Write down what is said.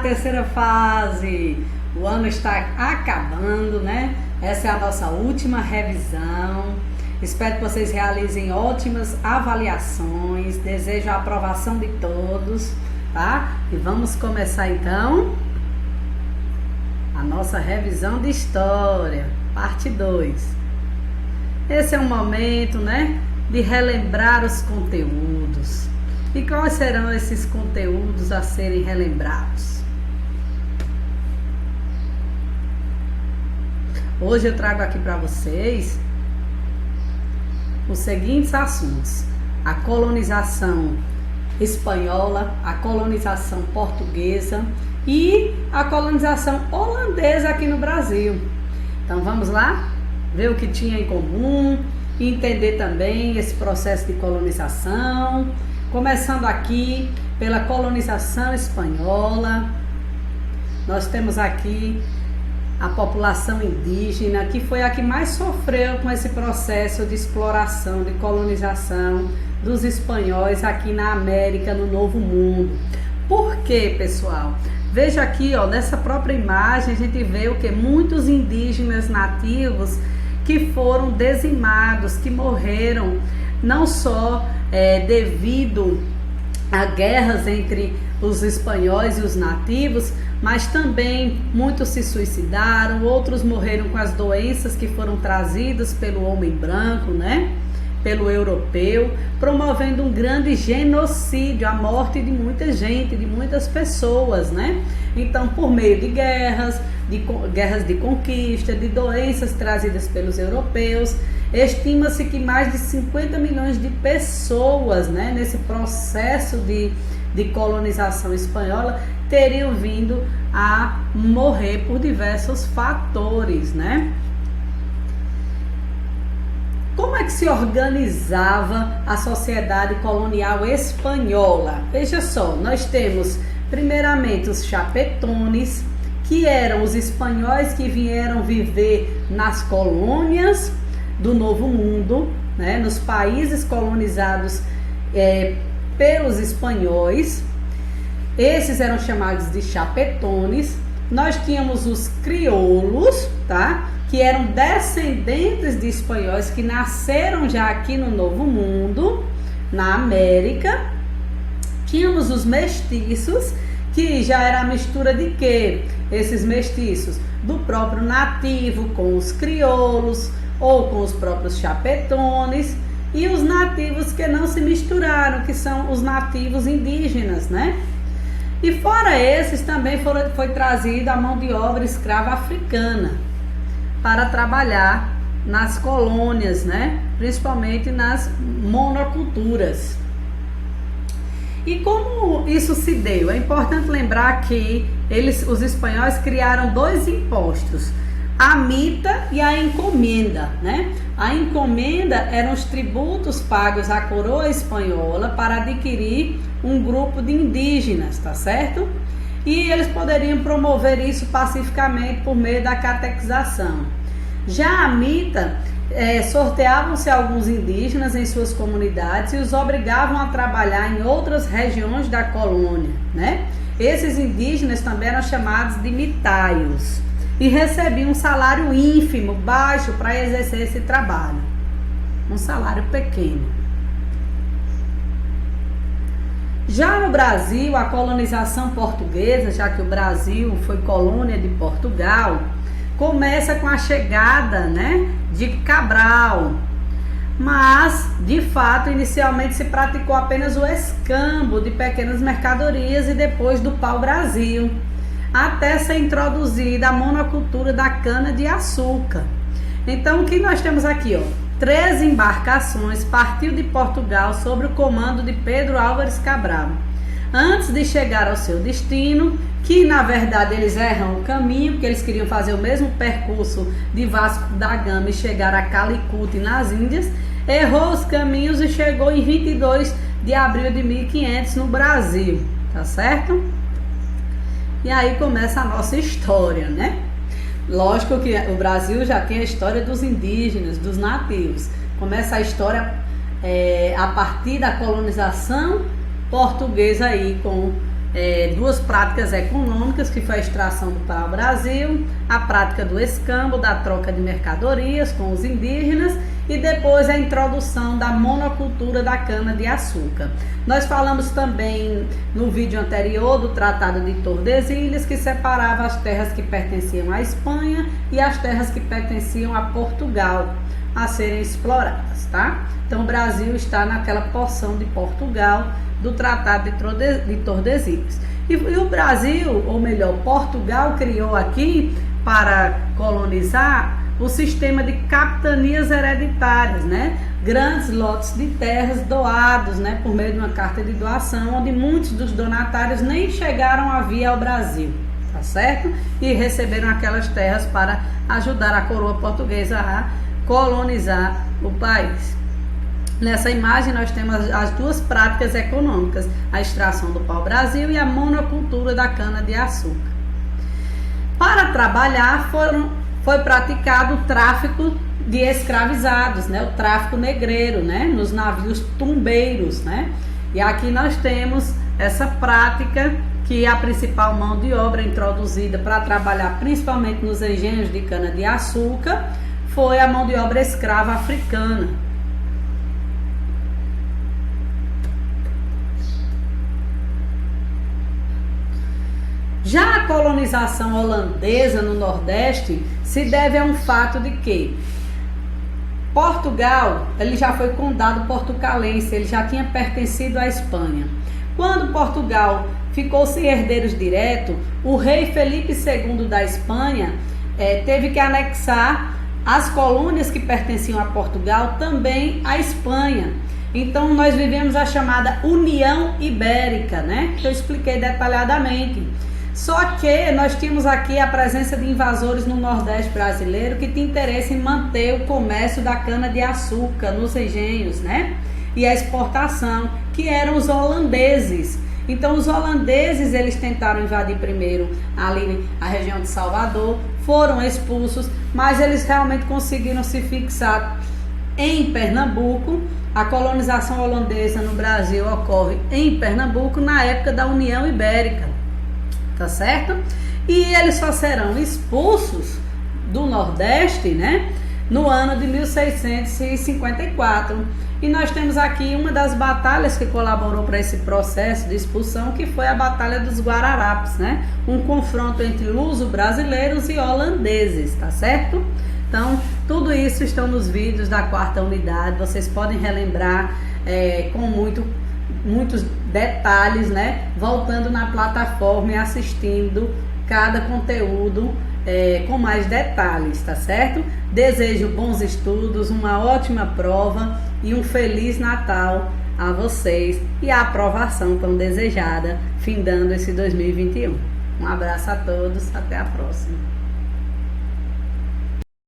terceira fase. O ano está acabando, né? Essa é a nossa última revisão. Espero que vocês realizem ótimas avaliações. Desejo a aprovação de todos, tá? E vamos começar então a nossa revisão de história, parte 2. Esse é um momento, né, de relembrar os conteúdos. E quais serão esses conteúdos a serem relembrados? Hoje eu trago aqui para vocês os seguintes assuntos: a colonização espanhola, a colonização portuguesa e a colonização holandesa aqui no Brasil. Então vamos lá ver o que tinha em comum e entender também esse processo de colonização. Começando aqui pela colonização espanhola, nós temos aqui a população indígena, que foi a que mais sofreu com esse processo de exploração, de colonização dos espanhóis aqui na América, no Novo Mundo. Por quê, pessoal? Veja aqui, ó, nessa própria imagem a gente vê o que? Muitos indígenas nativos que foram dizimados, que morreram não só devido a guerras entre os espanhóis e os nativos, mas também muitos se suicidaram, outros morreram com as doenças que foram trazidas pelo homem branco, né? Pelo europeu, promovendo um grande genocídio, a morte de muita gente, de muitas pessoas, né? Então, por meio de guerras de conquista, de doenças trazidas pelos europeus, estima-se que mais de 50 milhões de pessoas, né, nesse processo de colonização espanhola, teriam vindo a morrer por diversos fatores, né? Como é que se organizava a sociedade colonial espanhola? Veja só, nós temos primeiramente os chapetones, que eram os espanhóis que vieram viver nas colônias do Novo Mundo, né, nos países colonizados pelos espanhóis. Esses eram chamados de chapetones. Nós tínhamos os crioulos, tá? Que eram descendentes de espanhóis que nasceram já aqui no Novo Mundo, na América. Tínhamos os mestiços, que já era a mistura de quê? Esses mestiços do próprio nativo com os crioulos ou com os próprios chapetones, e os nativos que não se misturaram, que são os nativos indígenas, né? E fora esses também foi trazida a mão de obra escrava africana para trabalhar nas colônias, né? Principalmente nas monoculturas. E como isso se deu? É importante lembrar que os espanhóis criaram dois impostos: a mita e a encomenda, né? A encomenda eram os tributos pagos à coroa espanhola para adquirir um grupo de indígenas, tá certo? E eles poderiam promover isso pacificamente por meio da catequização. Já a mita, sorteavam-se alguns indígenas em suas comunidades e os obrigavam a trabalhar em outras regiões da colônia, né? Esses indígenas também eram chamados de mitaios e recebiam um salário ínfimo, baixo, para exercer esse trabalho. Um salário pequeno. Já no Brasil, a colonização portuguesa, já que o Brasil foi colônia de Portugal, começa com a chegada, né, de Cabral. Mas, de fato, inicialmente se praticou apenas o escambo de pequenas mercadorias e depois do pau-brasil, até ser introduzida a monocultura da cana-de-açúcar. Então, o que nós temos aqui, ó? 13 embarcações partiu de Portugal sob o comando de Pedro Álvares Cabral. Antes de chegar ao seu destino, que na verdade eles erram o caminho, porque eles queriam fazer o mesmo percurso de Vasco da Gama e chegar a Calicut nas Índias, errou os caminhos e chegou em 22 de abril de 1500 no Brasil, tá certo? E aí começa a nossa história, né? Lógico que o Brasil já tem a história dos indígenas, dos nativos. Começa a história a partir da colonização portuguesa aí com duas práticas econômicas, que foi a extração do pau-brasil, a prática do escambo, da troca de mercadorias com os indígenas, e depois a introdução da monocultura da cana-de-açúcar. Nós falamos também no vídeo anterior do Tratado de Tordesilhas, que separava as terras que pertenciam à Espanha e as terras que pertenciam a Portugal a serem exploradas, tá? Então o Brasil está naquela porção de Portugal do Tratado de Tordesilhas. E o Brasil, ou melhor, Portugal, criou aqui para colonizar o sistema de capitanias hereditárias, né? Grandes lotes de terras doados, né? Por meio de uma carta de doação, onde muitos dos donatários nem chegaram a vir ao Brasil, tá certo? E receberam aquelas terras para ajudar a coroa portuguesa a colonizar o país. Nessa imagem nós temos as duas práticas econômicas, a extração do pau-brasil e a monocultura da cana-de-açúcar. Para trabalhar foi praticado o tráfico de escravizados, né? O tráfico negreiro, né? Nos navios tumbeiros, né? E aqui nós temos essa prática, que é a principal mão de obra introduzida para trabalhar principalmente nos engenhos de cana-de-açúcar, foi a mão de obra escrava africana. Já a colonização holandesa no Nordeste se deve a um fato de que Portugal, ele já foi condado portucalense, ele já tinha pertencido à Espanha. Quando Portugal ficou sem herdeiros diretos, o rei Felipe II da Espanha teve que anexar as colônias que pertenciam a Portugal também à Espanha. Então nós vivemos a chamada União Ibérica, né? Que eu expliquei detalhadamente. Só que nós tínhamos aqui a presença de invasores no Nordeste brasileiro que tinham interesse em manter o comércio da cana-de-açúcar nos engenhos, né? E a exportação, que eram os holandeses. Então os holandeses, eles tentaram invadir primeiro ali a região de Salvador, foram expulsos, mas eles realmente conseguiram se fixar em Pernambuco. A colonização holandesa no Brasil ocorre em Pernambuco na época da União Ibérica, tá certo? E eles só serão expulsos do Nordeste, né, no ano de 1654. E nós temos aqui uma das batalhas que colaborou para esse processo de expulsão, que foi a Batalha dos Guararapes, né? Um confronto entre luso-brasileiros e holandeses, tá certo? Então, tudo isso estão nos vídeos da quarta unidade, vocês podem relembrar com muitos detalhes, né? Voltando na plataforma e assistindo cada conteúdo com mais detalhes, tá certo? Desejo bons estudos, uma ótima prova e um Feliz Natal a vocês e a aprovação tão desejada, findando esse 2021. Um abraço a todos, até a próxima.